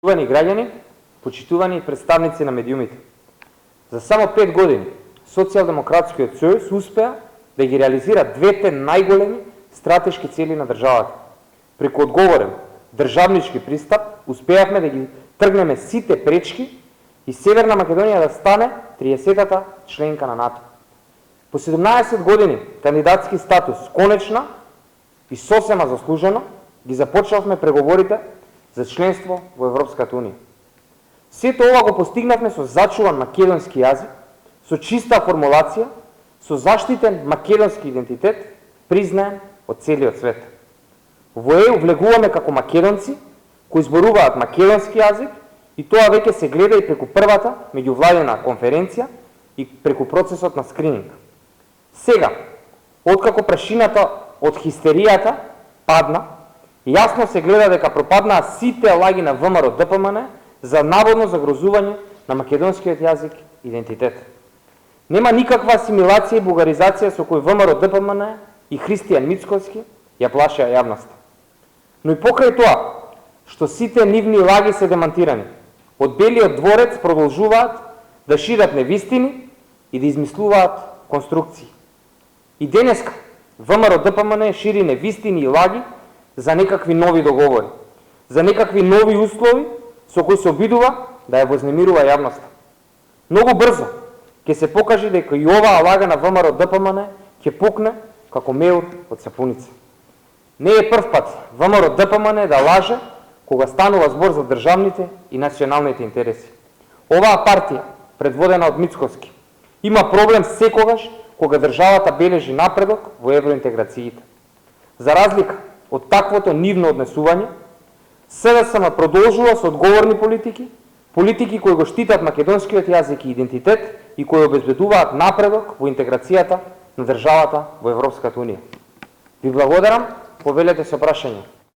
Почитувани граѓани, почитувани представници на медиумите. За само 5 години Социјалдемократскиот сојуз успеа да ги реализира двете најголеми стратешки цели на државата. Преку одговорен државнички пристап успеавме да ги тргнеме сите пречки и Северна Македонија да стане 30-та членка на НАТО. По 17 години кандидатски статус конечно и сосема заслужено ги започнавме преговорите за членство во Европската Унија. Сето ова го постигнавме со зачуван македонски јазик, со чиста формулација, со заштитен македонски идентитет, признаен од целиот свет. Во ЕУ влегуваме како македонци кои зборуваат македонски јазик и тоа веќе се гледа и преку првата меѓувладина конференција и преку процесот на скрининг. Сега, откако прашината од хистеријата падна, јасно се гледа дека пропаднаа сите лаги на ВМРО ДПМН за наводно загрозување на македонскиот јазик и идентитет. Нема никаква асимилација и бугаризација со кој ВМРО ДПМН и Христијан Мицковски ја плашеа јавноста. Но и покрај тоа, што сите нивни лаги се демантирани, од Белиот дворец продолжуваат да шират невистини и да измислуваат конструкции. И денеска ВМРО ДПМН шири невистини и лаги за некакви нови договори, за некакви нови услови со кои се обидува да ја вознемирува јавноста. Многу брзо ќе се покаже дека и оваа лага на ВМРО ДПМН ќе пукне како меур од сапуница. Не е прв пат ВМРО ДПМН да лаже кога станува збор за државните и националните интереси. Оваа партија, предводена од Мицковски, има проблем секогаш кога државата бележи напредок во евроинтеграциите. За разлика од таквото нивно однесување, СДСМ продолжува со одговорни политики кои го штитат македонскиот јазик и идентитет и кои обезбедуваат напредок во интеграцијата на државата во Европската Унија. Ви благодарам, повелете со прашање.